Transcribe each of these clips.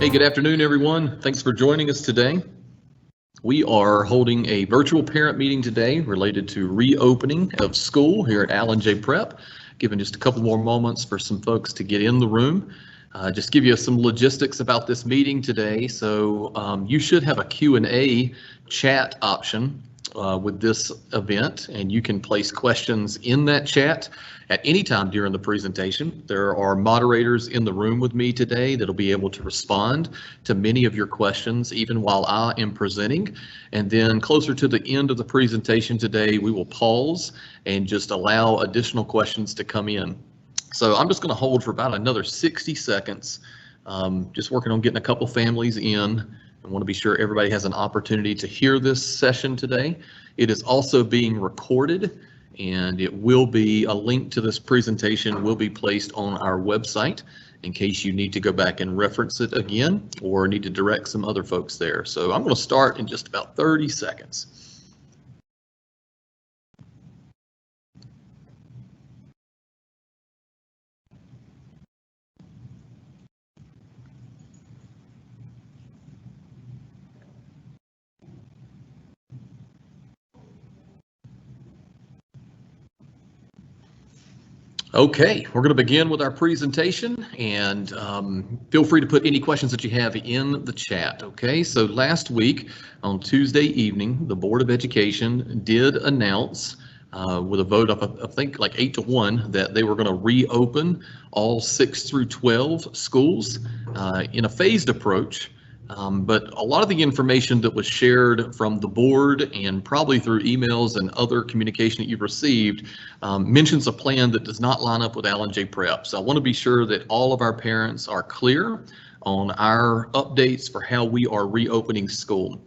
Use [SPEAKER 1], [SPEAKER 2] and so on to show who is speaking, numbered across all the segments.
[SPEAKER 1] Hey, good afternoon, everyone. Thanks for joining us today. We are holding a virtual parent meeting today related to reopening of school here at Allen J. Prep. Giving just a couple more moments for some folks to get in the room. Just give you some logistics about this meeting today. So you should have a Q&A chat option with this event, and you can place questions in that chat at any time during the presentation. There are moderators in the room with me today that'll be able to respond to many of your questions even while I am presenting. And then closer to the end of the presentation today, we will pause and just allow additional questions to come in. So I'm just going to hold for about another 60 seconds, just working on getting a couple families in. I want to be sure everybody has an opportunity to hear this session today. It is also being recorded, and it will be a link to this presentation will be placed on our website in case you need to go back and reference it again or need to direct some other folks there. So I'm going to start in just about 30 seconds. Okay, we're going to begin with our presentation, and feel free to put any questions that you have in the chat. Okay, so last week on Tuesday evening, the Board of Education did announce with a vote of, I think, like 8-1, that they were going to reopen all 6 through 12 schools in a phased approach. But a lot of the information that was shared from the board and probably through emails and other communication that you've received mentions a plan that does not line up with Allen J. Prep. So I want to be sure that all of our parents are clear on our updates for how we are reopening school.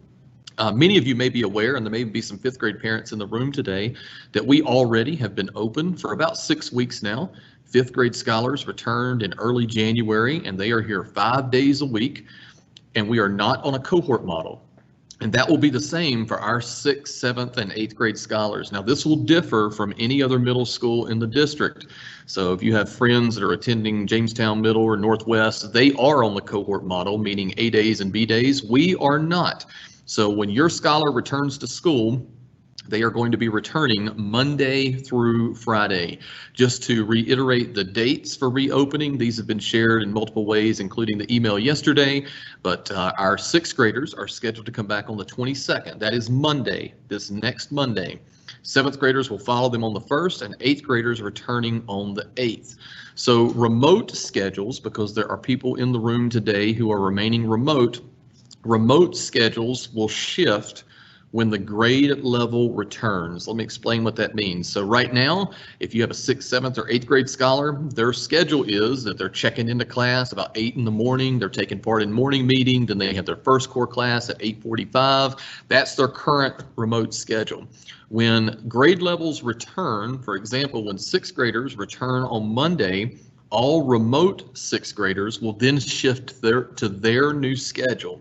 [SPEAKER 1] Many of you may be aware, and there may be some 5th grade parents in the room today, that we already have been open for about 6 weeks now. 5th grade scholars returned in early January, and they are here 5 days a week. And we are not on a cohort model. And that will be the same for our 6th, 7th, and 8th grade scholars. Now, this will differ from any other middle school in the district. So if you have friends that are attending Jamestown Middle or Northwest, they are on the cohort model, meaning A days and B days. We are not. So when your scholar returns to school, they are going to be returning Monday through Friday. Just to reiterate the dates for reopening, these have been shared in multiple ways, including the email yesterday, but our 6th graders are scheduled to come back on the 22nd. That is Monday, this next Monday. 7th graders will follow them on the 1st, and 8th graders returning on the 8th. So remote schedules, because there are people in the room today who are remaining remote schedules will shift when the grade level returns. Let me explain what that means. So right now, if you have a 6th, 7th, or 8th grade scholar, their schedule is that they're checking into class about 8 in the morning, they're taking part in morning meeting, then they have their first core class at 8:45. That's their current remote schedule. When grade levels return, for example, when 6th graders return on Monday, all remote 6th graders will then shift to their new schedule.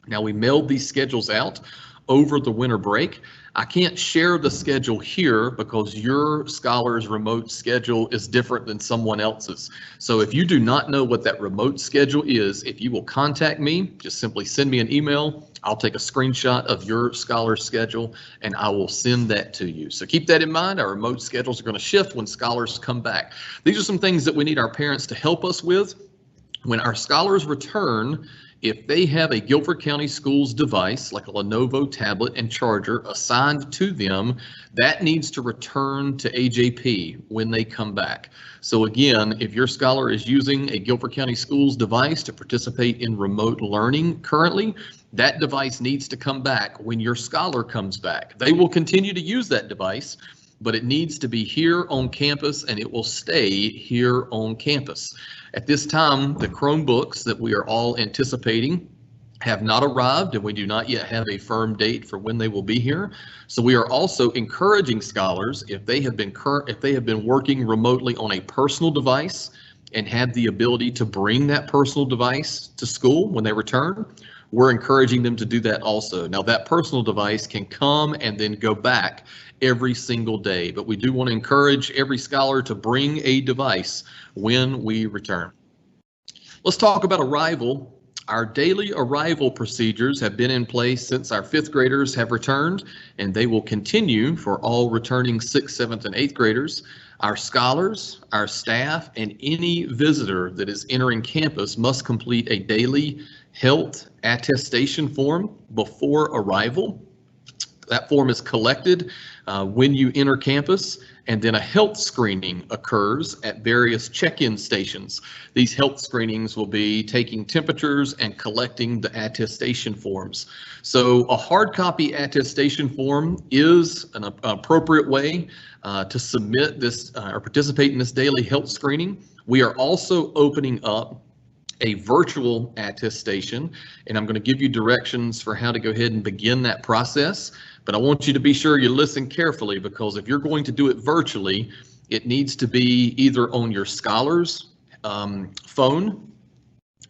[SPEAKER 1] Now, we mailed these schedules out over the winter break. I can't share the schedule here because your scholar's remote schedule is different than someone else's. So if you do not know what that remote schedule is, if you will contact me, just simply send me an email. I'll take a screenshot of your scholar's schedule and I will send that to you. So keep that in mind. Our remote schedules are going to shift when scholars come back. These are some things that we need our parents to help us with. When our scholars return, if they have a Guilford County Schools device, like a Lenovo tablet and charger assigned to them, that needs to return to AJP when they come back. So again, if your scholar is using a Guilford County Schools device to participate in remote learning currently, that device needs to come back when your scholar comes back. They will continue to use that device, but it needs to be here on campus and it will stay here on campus. At this time, the Chromebooks that we are all anticipating have not arrived, and we do not yet have a firm date for when they will be here. So we are also encouraging scholars, if they have been working remotely on a personal device and have the ability to bring that personal device to school when they return, we're encouraging them to do that also. Now, that personal device can come and then go back every single day, but we do want to encourage every scholar to bring a device when we return. Let's talk about arrival Our daily arrival procedures have been in place since our 5th graders have returned, and they will continue for all returning 6th, 7th, and 8th graders. Our scholars, our staff, and any visitor that is entering campus must complete a daily health attestation form before arrival. That form is collected when you enter campus, and then a health screening occurs at various check-in stations. These health screenings will be taking temperatures and collecting the attestation forms. So a hard copy attestation form is an appropriate way to submit this or participate in this daily health screening. We are also opening up a virtual attestation, and I'm going to give you directions for how to go ahead and begin that process. But I want you to be sure you listen carefully, because if you're going to do it virtually, it needs to be either on your scholar's phone,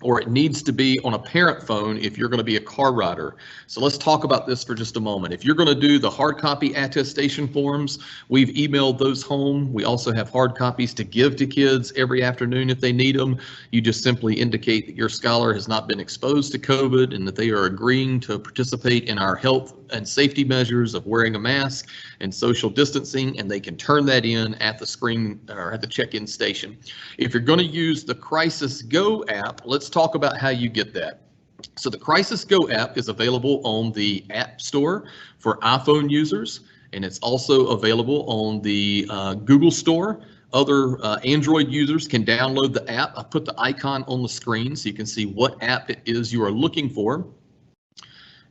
[SPEAKER 1] or it needs to be on a parent phone if you're going to be a car rider. So let's talk about this for just a moment. If you're going to do the hard copy attestation forms, we've emailed those home. We also have hard copies to give to kids every afternoon if they need them. You just simply indicate that your scholar has not been exposed to COVID and that they are agreeing to participate in our health and safety measures of wearing a mask and social distancing, and they can turn that in at the screen or at the check-in station. If you're going to use the Crisis Go app, let's talk about how you get that. So the Crisis Go app is available on the App Store for iPhone users, and it's also available on the Google Store. Other Android users can download the app. I put the icon on the screen so you can see what app it is you are looking for.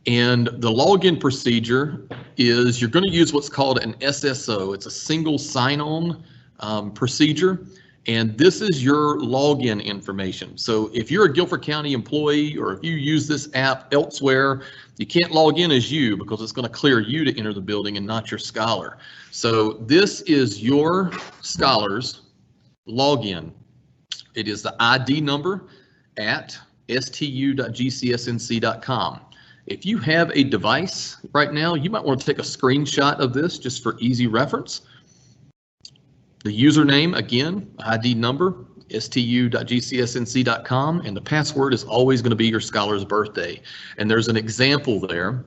[SPEAKER 1] And the login procedure is you're going to use what's called an SSO. It's a single sign-on procedure. And this is your login information. So if you're a Guilford County employee, or if you use this app elsewhere, you can't log in as you, because it's going to clear you to enter the building and not your scholar. So this is your scholar's login. It is the ID number at stu.gcsnc.com. If you have a device right now, you might want to take a screenshot of this just for easy reference. The username, again, ID number, stu.gcsnc.com, and the password is always going to be your scholar's birthday. And there's an example there,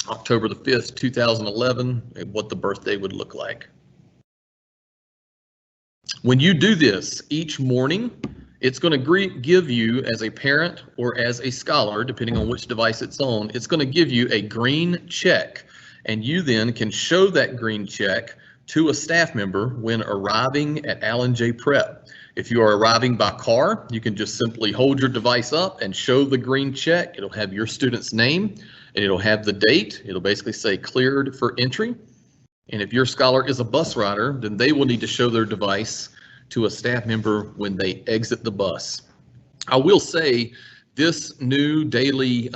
[SPEAKER 1] October the 5th, 2011, what the birthday would look like. When you do this each morning, it's going to give you, as a parent or as a scholar, depending on which device it's on, it's going to give you a green check, and you then can show that green check to a staff member when arriving at Allen J. Prep. If you are arriving by car, you can just simply hold your device up and show the green check. It'll have your student's name, and it'll have the date. It'll basically say cleared for entry. And if your scholar is a bus rider, then they will need to show their device to a staff member when they exit the bus. I will say this new daily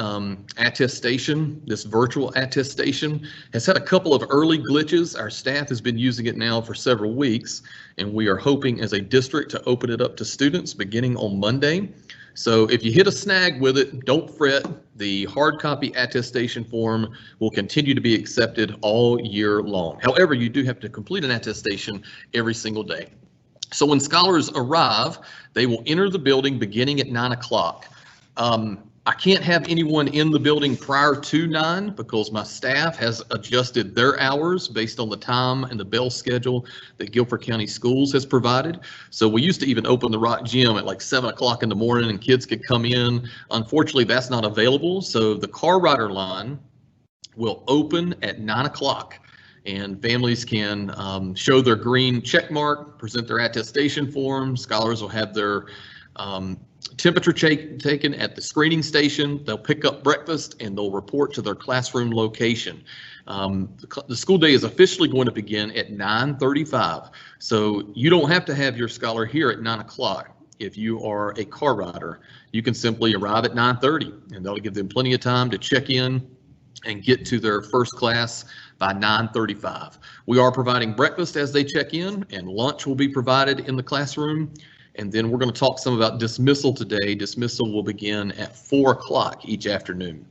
[SPEAKER 1] attestation, this virtual attestation, has had a couple of early glitches. Our staff has been using it now for several weeks, and we are hoping as a district to open it up to students beginning on Monday. So if you hit a snag with it, don't fret. The hard copy attestation form will continue to be accepted all year long. However, you do have to complete an attestation every single day. So when scholars arrive, they will enter the building beginning at 9 o'clock. I can't have anyone in the building prior to 9 because my staff has adjusted their hours based on the time and the bell schedule that Guilford County Schools has provided. So we used to even open the Rock Gym at like 7 o'clock in the morning and kids could come in. Unfortunately, that's not available. So the car rider line will open at 9 o'clock. And families can show their green check mark, present their attestation form. Scholars will have their temperature taken at the screening station. They'll pick up breakfast and they'll report to their classroom location. The school day is officially going to begin at 9:35. So you don't have to have your scholar here at 9 o'clock. If you are a car rider, you can simply arrive at 9:30 and that'll give them plenty of time to check in and get to their first class by 9:35. We are providing breakfast as they check in, and lunch will be provided in the classroom. And then we're going to talk some about dismissal today. Dismissal will begin at 4 o'clock each afternoon.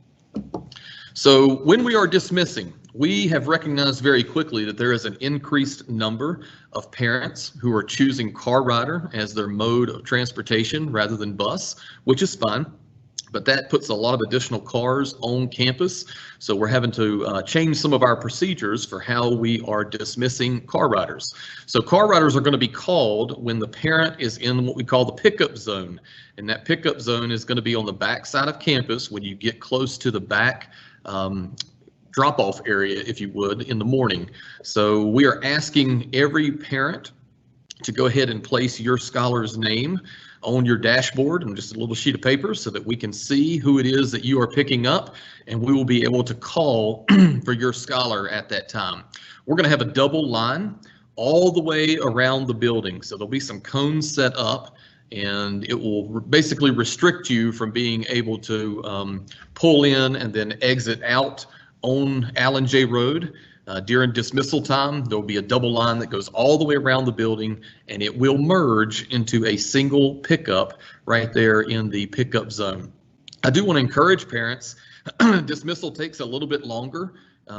[SPEAKER 1] So when we are dismissing, we have recognized very quickly that there is an increased number of parents who are choosing car rider as their mode of transportation rather than bus, which is fine. but that puts a lot of additional cars on campus. So we're having to change some of our procedures for how we are dismissing car riders. So car riders are going to be called when the parent is in what we call the pickup zone. And that pickup zone is going to be on the back side of campus when you get close to the back drop-off area, if you would, in the morning. So we are asking every parent to go ahead and place your scholar's name on your dashboard on just a little sheet of paper so that we can see who it is that you are picking up, and we will be able to call for your scholar at that time. We're going to have a double line all the way around the building. So there'll be some cones set up, and it will basically restrict you from being able to pull in and then exit out on Allen J. Road. During dismissal time, there will be a double line that goes all the way around the building, and it will merge into a single pickup right there in the pickup zone. I do want to encourage parents. Dismissal takes a little bit longer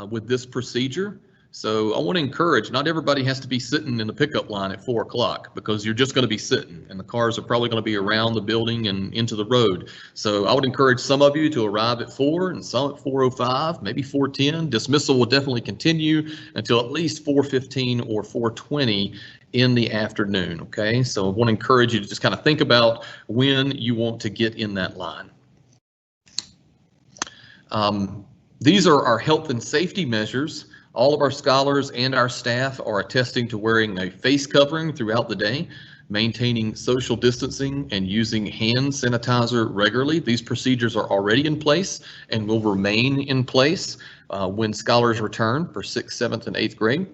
[SPEAKER 1] with this procedure. So I want to encourage, not everybody has to be sitting in the pickup line at 4 o'clock, because you're just going to be sitting and the cars are probably going to be around the building and into the road. So I would encourage some of you to arrive at 4 and some at 4:05, maybe 4:10. Dismissal will definitely continue until at least 4:15 or 4:20 in the afternoon. Okay, so I want to encourage you to just kind of think about when you want to get in that line. These are our health and safety measures. All of our scholars and our staff are attesting to wearing a face covering throughout the day, maintaining social distancing, and using hand sanitizer regularly. These procedures are already in place and will remain in place when scholars return for 6th, 7th, and 8th grade.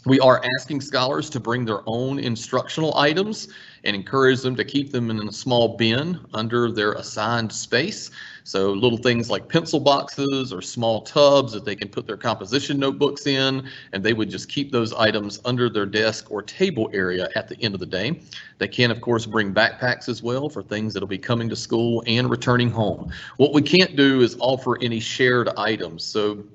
[SPEAKER 1] We are asking scholars to bring their own instructional items and encourage them to keep them in a small bin under their assigned space. So little things like pencil boxes or small tubs that they can put their composition notebooks in, and they would just keep those items under their desk or table area at the end of the day. They can, of course, bring backpacks as well for things that'll be coming to school and returning home. What we can't do is offer any shared items. So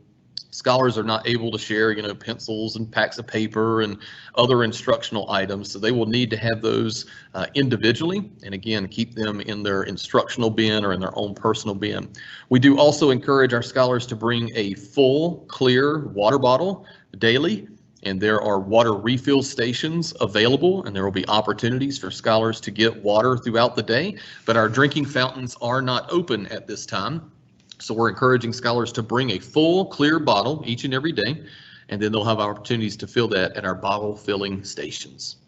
[SPEAKER 1] scholars are not able to share, pencils and packs of paper and other instructional items. So they will need to have those individually, and again, keep them in their instructional bin or in their own personal bin. We do also encourage our scholars to bring a full, clear water bottle daily, and there are water refill stations available, and there will be opportunities for scholars to get water throughout the day, but our drinking fountains are not open at this time. So we're encouraging scholars to bring a full, clear bottle each and every day, and then they'll have opportunities to fill that at our bottle filling stations.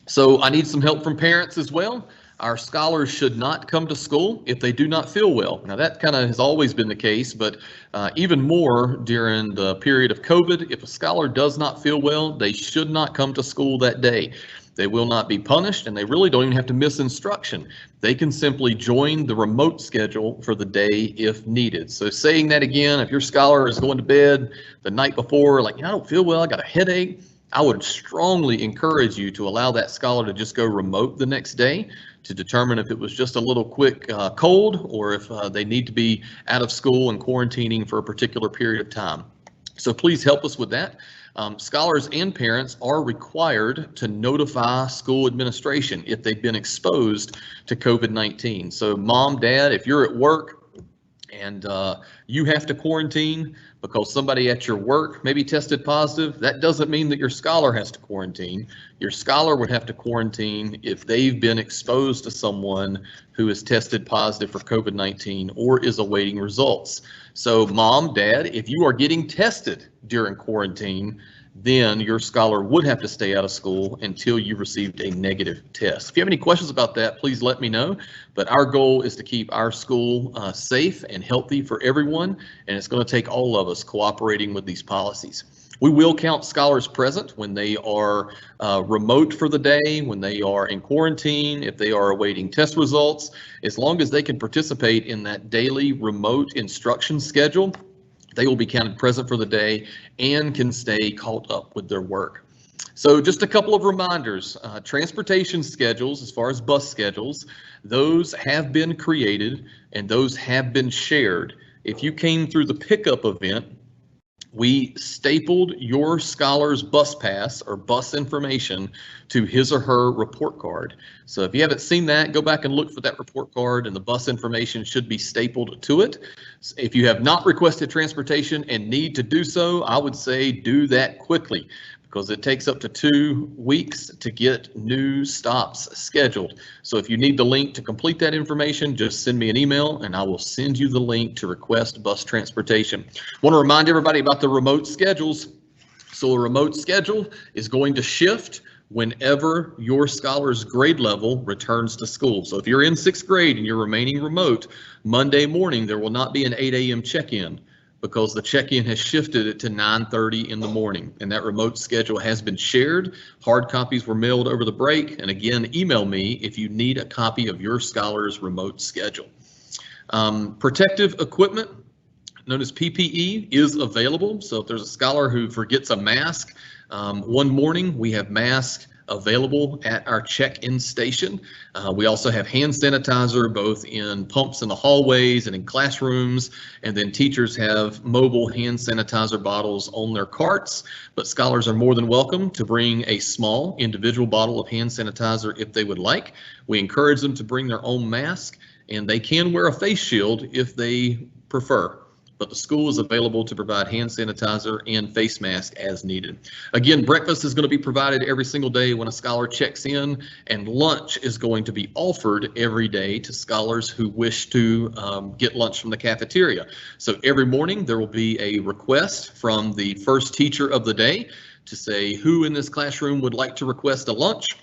[SPEAKER 1] So I need some help from parents as well. Our scholars should not come to school if they do not feel well. Now that kind of has always been the case, but even more during the period of COVID, if a scholar does not feel well, they should not come to school that day. They will not be punished, and they really don't even have to miss instruction. They can simply join the remote schedule for the day if needed. So saying that again, if your scholar is going to bed the night before, like, I don't feel well, I got a headache, I would strongly encourage you to allow that scholar to just go remote the next day to determine if it was just a little quick cold, or if they need to be out of school and quarantining for a particular period of time. So please help us with that. Scholars and parents are required to notify school administration if they've been exposed to COVID-19. So mom, dad, if you're at work and you have to quarantine because somebody at your work maybe tested positive, that doesn't mean that your scholar has to quarantine. Your scholar would have to quarantine if they've been exposed to someone who has tested positive for COVID-19 or is awaiting results. So mom, dad, if you are getting tested during quarantine, then your scholar would have to stay out of school until you received a negative test. If you have any questions about that, please let me know. But our goal is to keep our school safe and healthy for everyone, and it's going to take all of us cooperating with these policies. We will count scholars present when they are remote for the day, when they are in quarantine, if they are awaiting test results, as long as they can participate in that daily remote instruction schedule. They will be counted present for the day and can stay caught up with their work. So just a couple of reminders, transportation schedules, as far as bus schedules, those have been created and those have been shared. If you came through the pickup event, we stapled your scholar's bus pass or bus information to his or her report card. So if you haven't seen that, go back and look for that report card, and the bus information should be stapled to it. If you have not requested transportation and need to do so, I would say do that quickly, because it takes up to 2 weeks to get new stops scheduled. So if you need the link to complete that information, just send me an email and I will send you the link to request bus transportation. Want to remind everybody about the remote schedules. So a remote schedule is going to shift whenever your scholar's grade level returns to school. So if you're in 6th grade and you're remaining remote, Monday morning there will not be an 8 a.m. check-in, because the check-in has shifted it to 9:30 in the morning, and that remote schedule has been shared. Hard copies were mailed over the break, and again, email me if you need a copy of your scholar's remote schedule. Protective equipment, known as PPE, is available. So if there's a scholar who forgets a mask, one morning we have masks available at our check-in station. We also have hand sanitizer both in pumps in the hallways and in classrooms, and then teachers have mobile hand sanitizer bottles on their carts, but scholars are more than welcome to bring a small individual bottle of hand sanitizer if they would like. We encourage them to bring their own mask, and they can wear a face shield if they prefer, but the school is available to provide hand sanitizer and face mask as needed. Again, breakfast is going to be provided every single day when a scholar checks in, and lunch is going to be offered every day to scholars who wish to get lunch from the cafeteria. So every morning there will be a request from the first teacher of the day to say who in this classroom would like to request a lunch.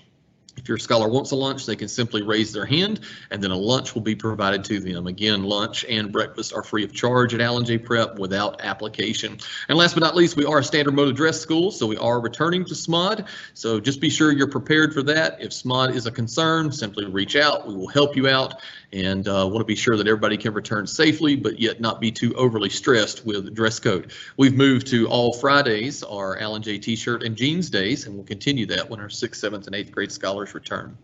[SPEAKER 1] If your scholar wants a lunch, they can simply raise their hand, and then a lunch will be provided to them. Again, lunch and breakfast are free of charge at Allen J. Prep without application. And last but not least, we are a standard mode address school, so we are returning to SMOD. So just be sure you're prepared for that. If SMOD is a concern, simply reach out. We will help you out, and want to be sure that everybody can return safely, but yet not be too overly stressed with dress code. We've moved to all Fridays are Allen J. T-shirt and jeans days, and we'll continue that when our 6th, 7th, and 8th grade scholars return.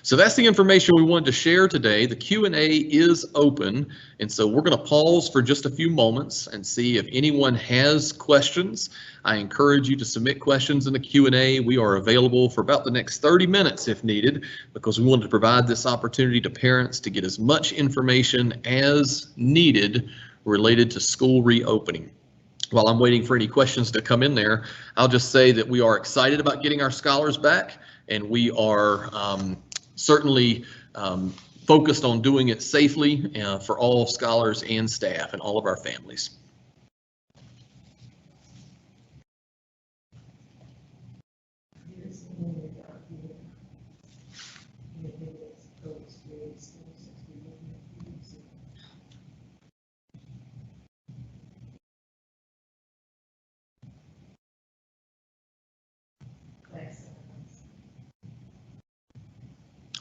[SPEAKER 1] So that's the information we wanted to share today. The Q&A is open, and so we're going to pause for just a few moments and see if anyone has questions. I encourage you to submit questions in the Q&A. We are available for about the next 30 minutes if needed, because we wanted to provide this opportunity to parents to get as much information as needed related to school reopening. While I'm waiting for any questions to come in there, I'll just say that we are excited about getting our scholars back, and we are certainly focused on doing it safely for all scholars and staff and all of our families.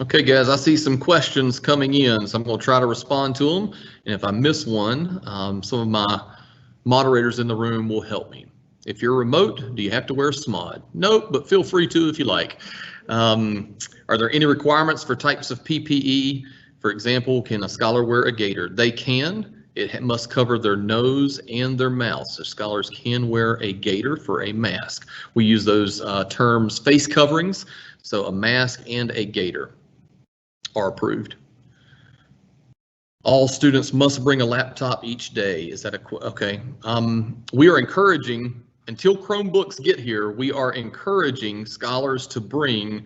[SPEAKER 1] Okay, guys, I see some questions coming in, so I'm going to try to respond to them. And if I miss one, some of my moderators in the room will help me. If you're remote, do you have to wear SMOD? Nope, but feel free to if you like. Are there any requirements for types of PPE? For example, can a scholar wear a gaiter? They can. It must cover their nose and their mouth. So scholars can wear a gaiter for a mask. We use those terms face coverings. So a mask and a gaiter are approved. All students must bring a laptop each day. Is that okay? We are encouraging, until Chromebooks get here, we are encouraging scholars to bring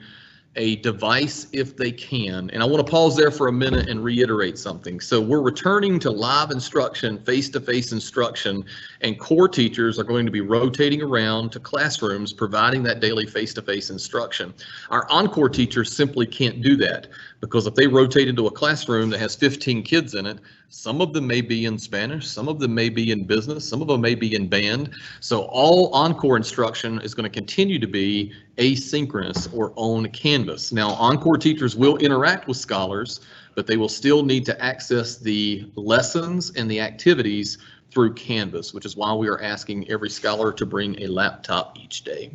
[SPEAKER 1] a device if they can. And I want to pause there for a minute and reiterate something. So we're returning to live instruction, face-to-face instruction, and core teachers are going to be rotating around to classrooms providing that daily face-to-face instruction. Our encore teachers simply can't do that, because if they rotate into a classroom that has 15 kids in it, some of them may be in Spanish, some of them may be in business, some of them may be in band. So all encore instruction is going to continue to be asynchronous or on Canvas. Now, encore teachers will interact with scholars, but they will still need to access the lessons and the activities through Canvas, which is why we are asking every scholar to bring a laptop each day.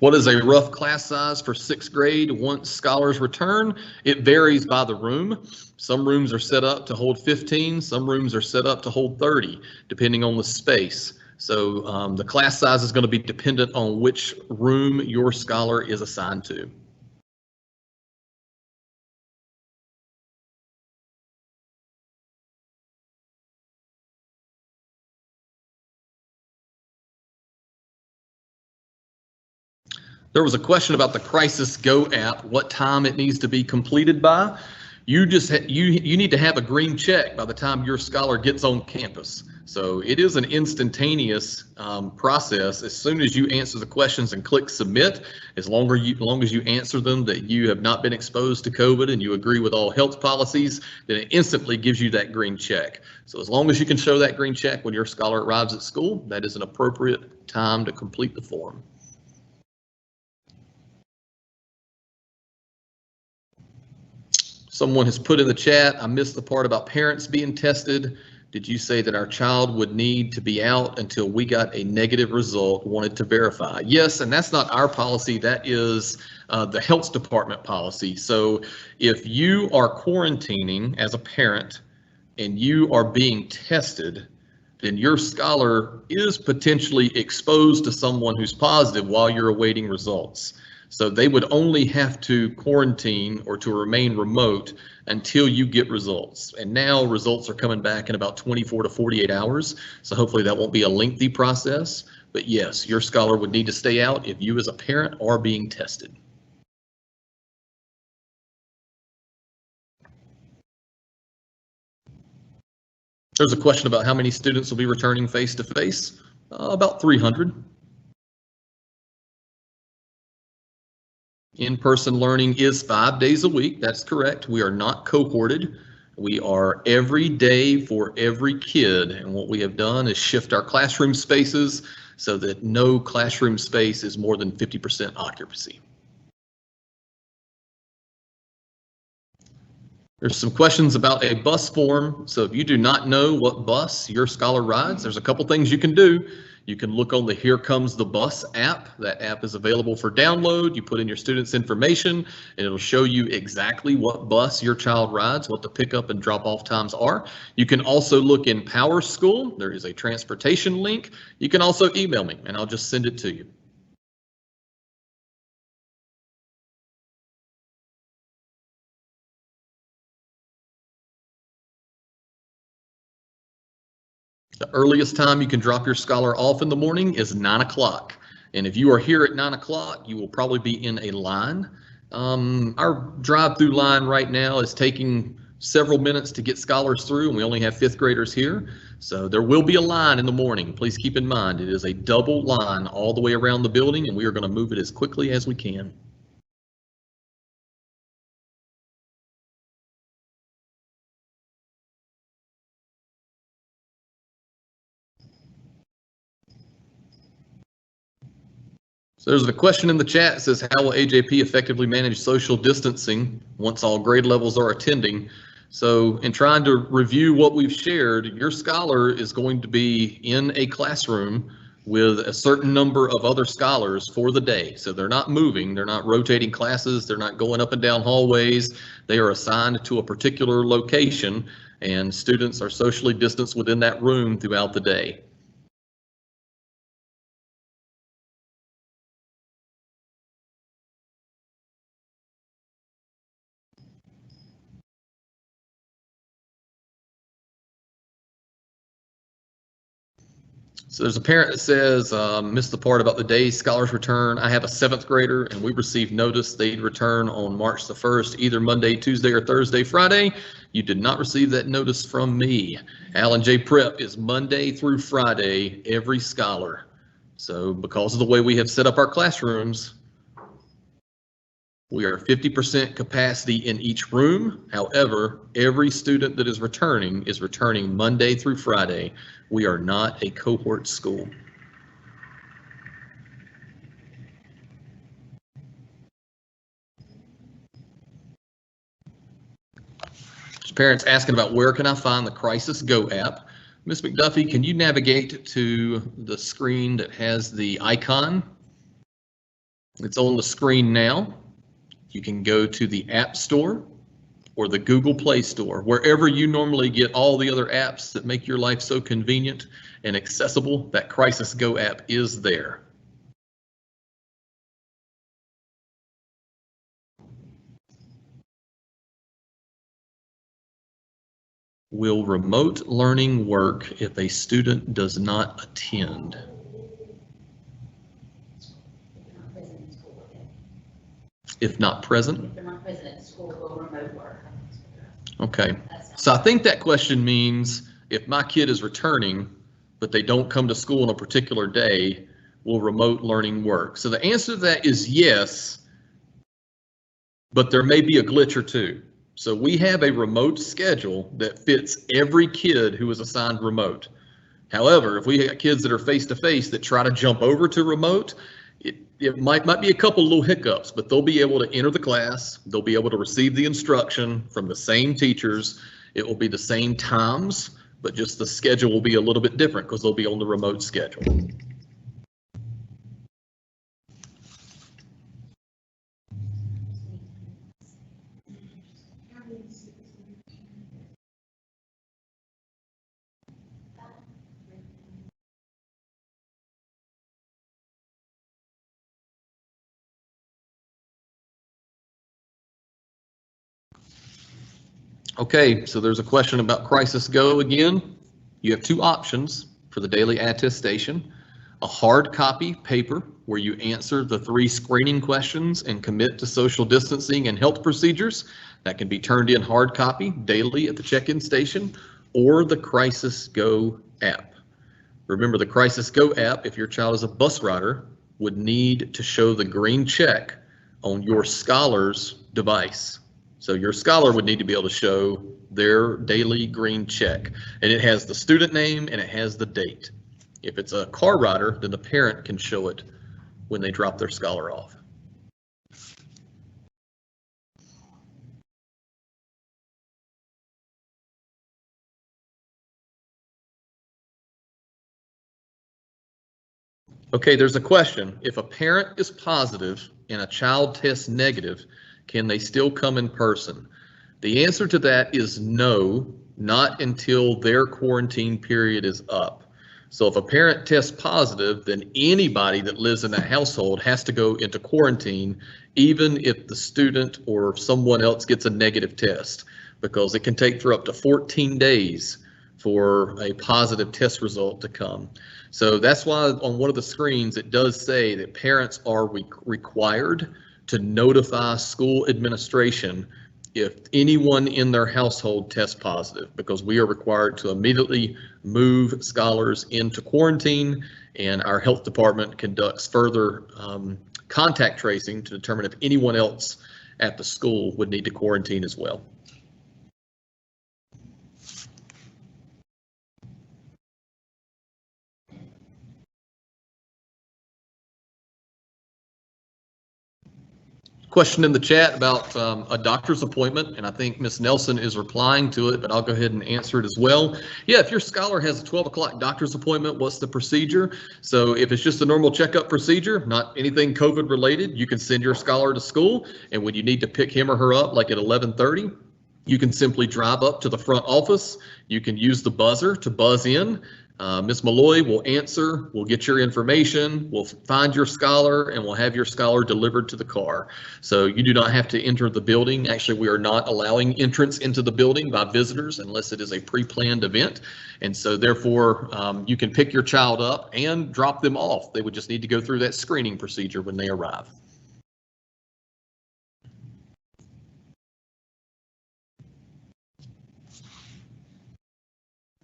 [SPEAKER 1] What is a rough class size for 6th grade once scholars return? It varies by the room. Some rooms are set up to hold 15, some rooms are set up to hold 30, depending on the space. So the class size is going to be dependent on which room your scholar is assigned to. There was a question about the Crisis Go app, what time it needs to be completed by. You need to have a green check by the time your scholar gets on campus. So it is an instantaneous process. As soon as you answer the questions and click submit, as long as you answer them that you have not been exposed to COVID and you agree with all health policies, then it instantly gives you that green check. So as long as you can show that green check when your scholar arrives at school, that is an appropriate time to complete the form. Someone has put in the chat, I missed the part about parents being tested. Did you say that our child would need to be out until we got a negative result, wanted to verify? Yes, and that's not our policy, that is the health department policy. So if you are quarantining as a parent and you are being tested, then your scholar is potentially exposed to someone who's positive while you're awaiting results. So they would only have to quarantine or to remain remote until you get results. And now results are coming back in about 24 to 48 hours. So hopefully that won't be a lengthy process. But yes, your scholar would need to stay out if you as a parent are being tested. There's a question about how many students will be returning face-to-face. About 300. In-person learning is 5 days a week. That's correct. We are not cohorted. We are every day for every kid. And what we have done is shift our classroom spaces so that no classroom space is more than 50% occupancy. There's some questions about a bus form. So if you do not know what bus your scholar rides, there's a couple things you can do. You can look on the Here Comes the Bus app. That app is available for download. You put in your student's information and it'll show you exactly what bus your child rides, what the pickup and drop off times are. You can also look in Power School. There is a transportation link. You can also email me and I'll just send it to you. The earliest time you can drop your scholar off in the morning is 9 o'clock. And if you are here at 9 o'clock, you will probably be in a line. Our drive-through line right now is taking several minutes to get scholars through, and we only have 5th graders here. So there will be a line in the morning. Please keep in mind, it is a double line all the way around the building, and we are going to move it as quickly as we can. So there's a question in the chat that says, how will AJP effectively manage social distancing once all grade levels are attending? So in trying to review what we've shared, your scholar is going to be in a classroom with a certain number of other scholars for the day. So they're not moving, they're not rotating classes, they're not going up and down hallways. They are assigned to a particular location and students are socially distanced within that room throughout the day. So there's a parent that says, missed the part about the day scholars return. I have a 7th grader and we received notice they'd return on March the 1st, either Monday, Tuesday, or Thursday, Friday. You did not receive that notice from me. Alan J. Prep is Monday through Friday, every scholar. So because of the way we have set up our classrooms, we are 50% capacity in each room. However, every student that is returning Monday through Friday. We are not a cohort school. There's parents asking about where can I find the Crisis Go app. Ms. McDuffie, can you navigate to the screen that has the icon? It's on the screen now. You can go to the App Store or the Google Play Store, wherever you normally get all the other apps that make your life so convenient and accessible. That Crisis Go app is there. Will remote learning work if a student does not attend? If not present?
[SPEAKER 2] If they're not present at school, will remote work?
[SPEAKER 1] Okay, so I think that question means if my kid is returning, but they don't come to school on a particular day, will remote learning work? So the answer to that is yes, but there may be a glitch or two. So we have a remote schedule that fits every kid who is assigned remote. However, if we got kids that are face-to-face that try to jump over to remote, it might be a couple little hiccups, but they'll be able to enter the class. They'll be able to receive the instruction from the same teachers. It will be the same times, but just the schedule will be a little bit different because they'll be on the remote schedule. Okay, so there's a question about Crisis Go again. You have two options for the daily attestation: a hard copy paper where you answer the 3 screening questions and commit to social distancing and health procedures. That can be turned in hard copy daily at the check-in station, or the Crisis Go app. Remember, the Crisis Go app, if your child is a bus rider, would need to show the green check on your scholar's device. So your scholar would need to be able to show their daily green check, and it has the student name and it has the date. If it's a car rider, then the parent can show it when they drop their scholar off. Okay, there's a question. If a parent is positive and a child tests negative, can they still come in person? The answer to that is no, not until their quarantine period is up. So if a parent tests positive, then anybody that lives in that household has to go into quarantine, even if the student or someone else gets a negative test, because it can take for up to 14 days for a positive test result to come. So that's why on one of the screens, it does say that parents are required to notify school administration if anyone in their household tests positive, because we are required to immediately move scholars into quarantine, and our health department conducts further contact tracing to determine if anyone else at the school would need to quarantine as well. Question in the chat about a doctor's appointment, and I think Ms. Nelson is replying to it, but I'll go ahead and answer it as well. Yeah, if your scholar has a 12 o'clock doctor's appointment, what's the procedure? So if it's just a normal checkup procedure, not anything COVID related, you can send your scholar to school, and when you need to pick him or her up, like at 11:30, you can simply drive up to the front office. You can use the buzzer to buzz in. Ms. Malloy will answer, we'll get your information, we'll find your scholar, and we'll have your scholar delivered to the car. So you do not have to enter the building. Actually, we are not allowing entrance into the building by visitors unless it is a pre-planned event. And so therefore, you can pick your child up and drop them off. They would just need to go through that screening procedure when they arrive.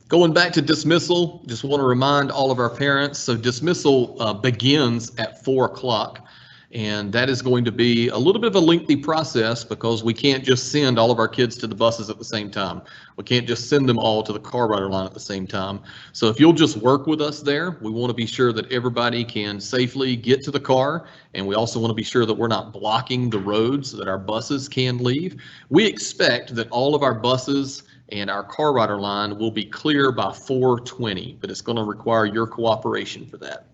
[SPEAKER 1] Going back to dismissal, just want to remind all of our parents, so dismissal begins at 4 o'clock, and that is going to be a little bit of a lengthy process because we can't just send all of our kids to the buses at the same time. We can't just send them all to the car rider line at the same time. So if you'll just work with us there, we want to be sure that everybody can safely get to the car, and we also want to be sure that we're not blocking the roads so that our buses can leave. We expect that all of our buses and our car rider line will be clear by 4:20, but it's going to require your cooperation for that.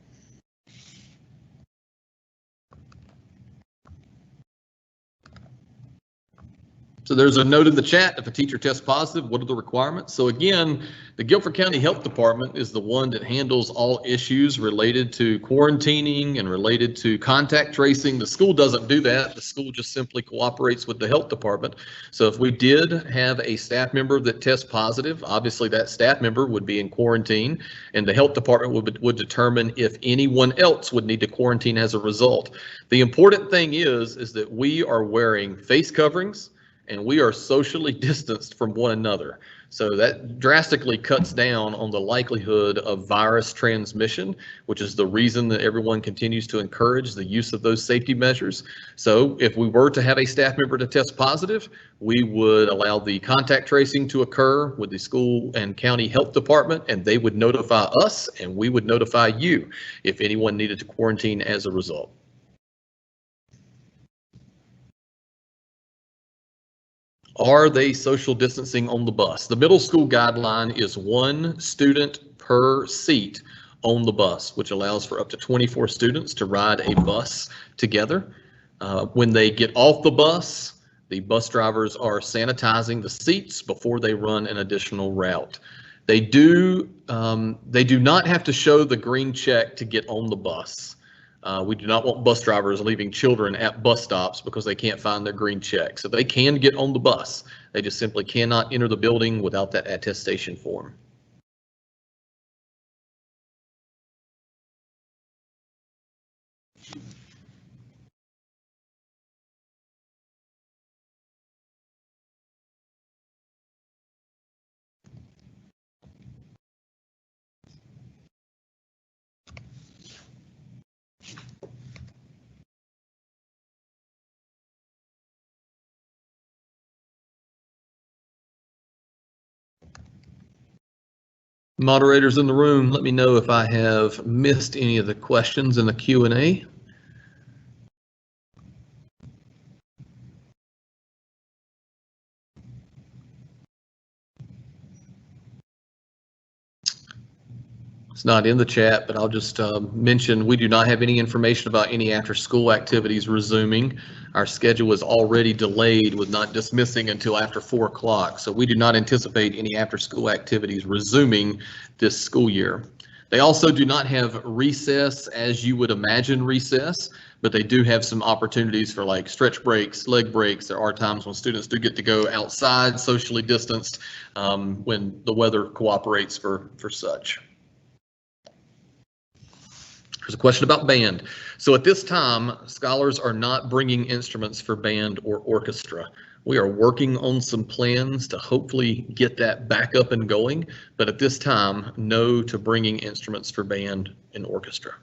[SPEAKER 1] So there's a note in the chat, if a teacher tests positive, what are the requirements? So again, the Guilford County Health Department is the one that handles all issues related to quarantining and related to contact tracing. The school doesn't do that. The school just simply cooperates with the health department. So if we did have a staff member that tests positive, obviously that staff member would be in quarantine, and the health department would determine if anyone else would need to quarantine as a result. The important thing is that we are wearing face coverings, and we are socially distanced from one another. So that drastically cuts down on the likelihood of virus transmission, which is the reason that everyone continues to encourage the use of those safety measures. So if we were to have a staff member to test positive, we would allow the contact tracing to occur with the school and county health department, and they would notify us and we would notify you if anyone needed to quarantine as a result. Are they social distancing on the bus? The middle school guideline is 1 student per seat on the bus, which allows for up to 24 students to ride a bus together. When they get off the bus drivers are sanitizing the seats before they run an additional route. They do not have to show the green check to get on the bus. We do not want bus drivers leaving children at bus stops because they can't find their green check. So they can get on the bus. They just simply cannot enter the building without that attestation form. Moderators in the room, let me know if I have missed any of the questions in the Q&A. It's not in the chat, but I'll just mention we do not have any information about any after-school activities resuming. Our schedule is already delayed with not dismissing until after 4 o'clock, so we do not anticipate any after-school activities resuming this school year. They also do not have recess as you would imagine recess, but they do have some opportunities for like stretch breaks, leg breaks. There are times when students do get to go outside socially distanced when the weather cooperates for such. There's a question about band. So at this time, scholars are not bringing instruments for band or orchestra. We are working on some plans to hopefully get that back up and going, but at this time, no to bringing instruments for band and orchestra.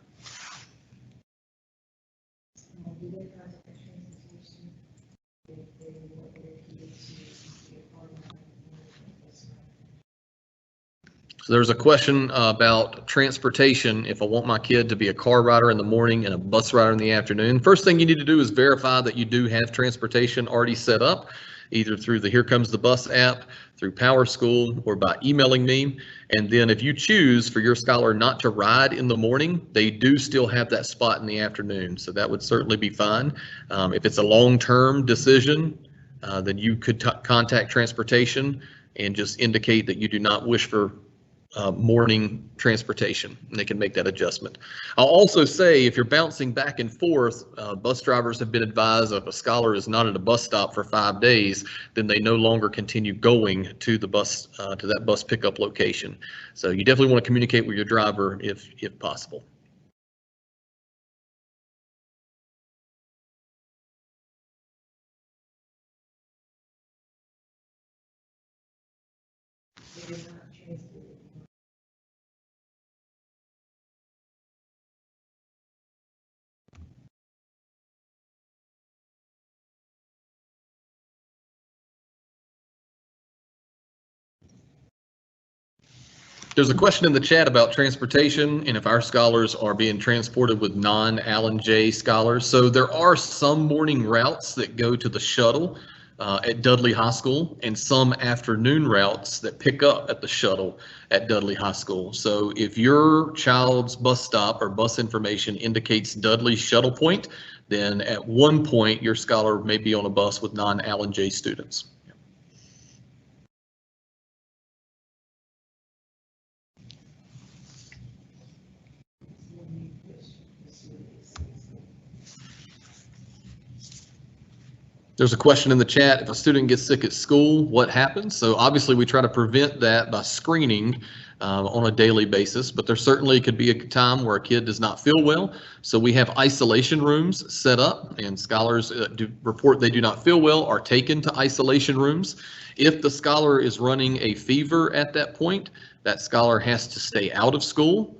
[SPEAKER 1] So there's a question about transportation. If I want my kid to be a car rider in the morning and a bus rider in the afternoon, first thing you need to do is verify that you do have transportation already set up, either through the Here Comes the Bus app, through Power School, or by emailing me. And then if you choose for your scholar not to ride in the morning, they do still have that spot in the afternoon. So that would certainly be fine. If it's a long-term decision, then you could contact transportation and just indicate that you do not wish for morning transportation, and they can make that adjustment. I'll also say if you're bouncing back and forth, bus drivers have been advised if a scholar is not at a bus stop for 5 days, then they no longer continue going to the bus, to that bus pickup location. So you definitely want to communicate with your driver if possible. There's a question in the chat about transportation and if our scholars are being transported with non-Allen J scholars. So there are some morning routes that go to the shuttle at Dudley High School and some afternoon routes that pick up at the shuttle at Dudley High School. So if your child's bus stop or bus information indicates Dudley Shuttle Point, then at one point your scholar may be on a bus with non-Allen J students. There's a question in the chat, if a student gets sick at school, what happens? So obviously we try to prevent that by screening on a daily basis, but there certainly could be a time where a kid does not feel well. So we have isolation rooms set up, and scholars do report they do not feel well are taken to isolation rooms. If the scholar is running a fever at that point, that scholar has to stay out of school.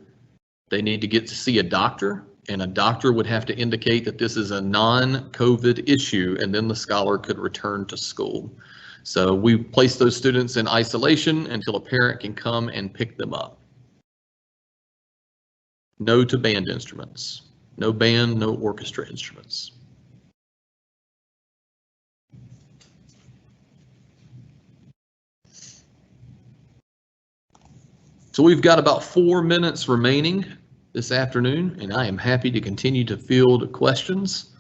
[SPEAKER 1] They need to get to see a doctor, and a doctor would have to indicate that this is a non-COVID issue, and then the scholar could return to school. So we place those students in isolation until a parent can come and pick them up. No to band instruments. No band, no orchestra instruments. So we've got about 4 minutes remaining this afternoon, and I am happy to continue to field questions.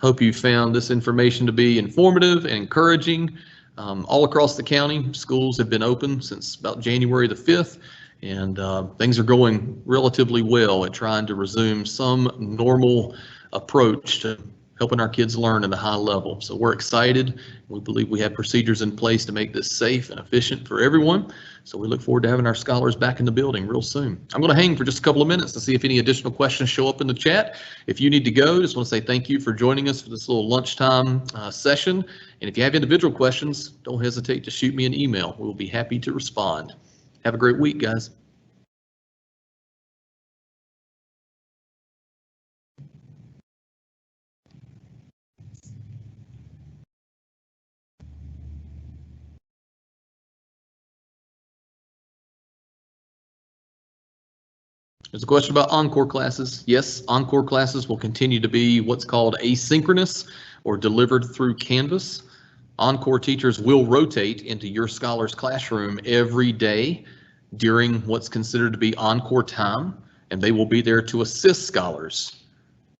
[SPEAKER 1] Hope you found this information to be informative and encouraging. All across the county, schools have been open since about January the 5th, and things are going relatively well at trying to resume some normal approach to helping our kids learn at a high level. So we're excited. We believe we have procedures in place to make this safe and efficient for everyone. So we look forward to having our scholars back in the building real soon. I'm going to hang for just a couple of minutes to see if any additional questions show up in the chat. If you need to go, just want to say thank you for joining us for this little lunchtime session. And if you have individual questions, don't hesitate to shoot me an email. We'll be happy to respond. Have a great week, guys. There's a question about encore classes. Yes, encore classes will continue to be what's called asynchronous or delivered through Canvas. Encore teachers will rotate into your scholar's classroom every day during what's considered to be encore time, and they will be there to assist scholars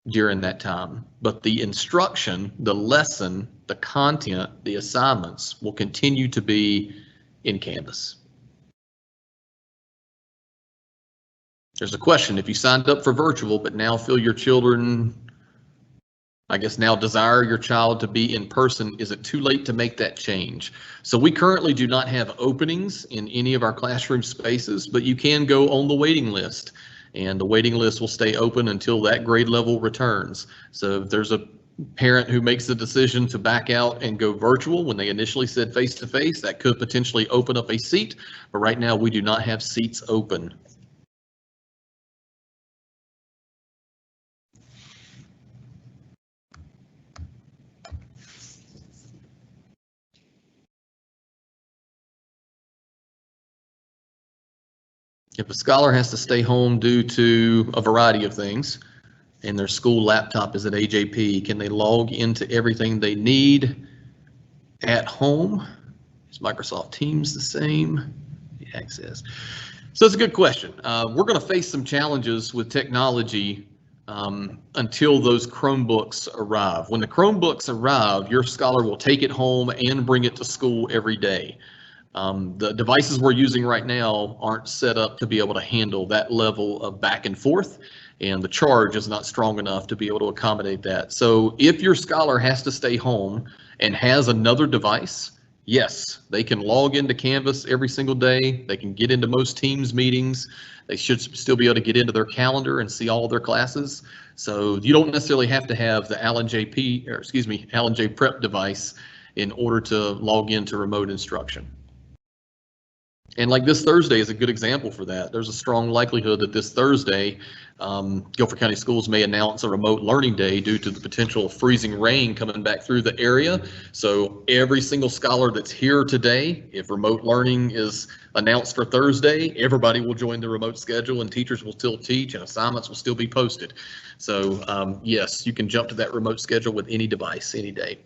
[SPEAKER 1] during that time. But the instruction, the lesson, the content, the assignments will continue to be in Canvas. There's a question, if you signed up for virtual, but now feel your children, I guess now desire your child to be in person, is it too late to make that change? So we currently do not have openings in any of our classroom spaces, but you can go on the waiting list, and the waiting list will stay open until that grade level returns. So if there's a parent who makes the decision to back out and go virtual when they initially said face-to-face, that could potentially open up a seat, but right now we do not have seats open. If a scholar has to stay home due to a variety of things and their school laptop is at AJP, can they log into everything they need at home? Is Microsoft Teams the same? The access. So it's a good question. We're going to face some challenges with technology until those Chromebooks arrive. When the Chromebooks arrive, your scholar will take it home and bring it to school every day. The devices we're using right now aren't set up to be able to handle that level of back and forth, and the charge is not strong enough to be able to accommodate that. So if your scholar has to stay home and has another device, yes, they can log into Canvas every single day. They can get into most Teams meetings. They should still be able to get into their calendar and see all of their classes. So you don't necessarily have to have the Allen J Prep device in order to log into remote instruction. And like this Thursday is a good example for that. There's a strong likelihood that this Thursday, Guilford County Schools may announce a remote learning day due to the potential freezing rain coming back through the area. So every single scholar that's here today, if remote learning is announced for Thursday, everybody will join the remote schedule and teachers will still teach and assignments will still be posted. So yes, you can jump to that remote schedule with any device, any day.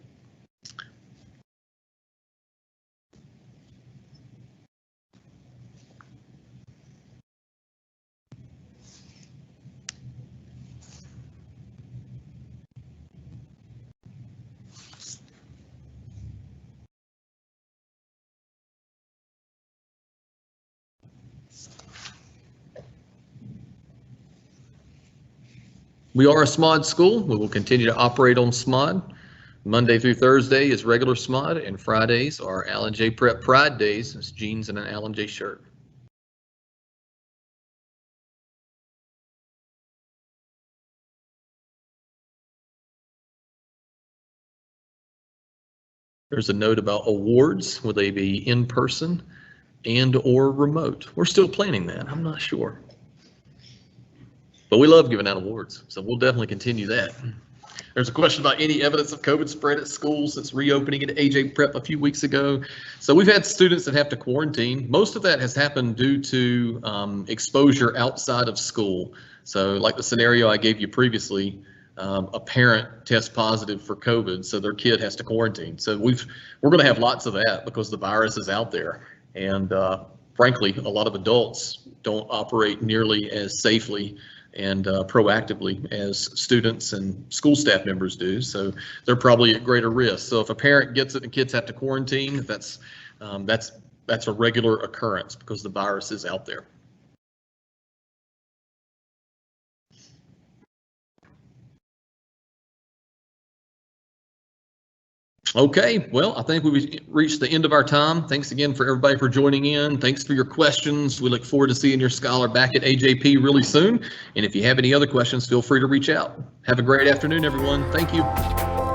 [SPEAKER 1] We are a SMOD school. We will continue to operate on SMOD. Monday through Thursday is regular SMOD, and Fridays are Alan J. Prep Pride Days. It's jeans and an Alan J. shirt. There's a note about awards. Will they be in person and or remote? We're still planning that. I'm not sure. But we love giving out awards, so we'll definitely continue that. There's a question about any evidence of COVID spread at schools since reopening at AJ Prep a few weeks ago. So we've had students that have to quarantine. Most of that has happened due to exposure outside of school. So like the scenario I gave you previously, a parent tests positive for COVID, so their kid has to quarantine. So we're going to have lots of that because the virus is out there. And frankly, a lot of adults don't operate nearly as safely and proactively as students and school staff members do. So they're probably at greater risk. So if a parent gets it and kids have to quarantine, that's a regular occurrence because the virus is out there. Okay, well, I think we've reached the end of our time. Thanks again for everybody for joining in. Thanks for your questions. We look forward to seeing your scholar back at AJP really soon. And if you have any other questions, feel free to reach out. Have a great afternoon, everyone. Thank you.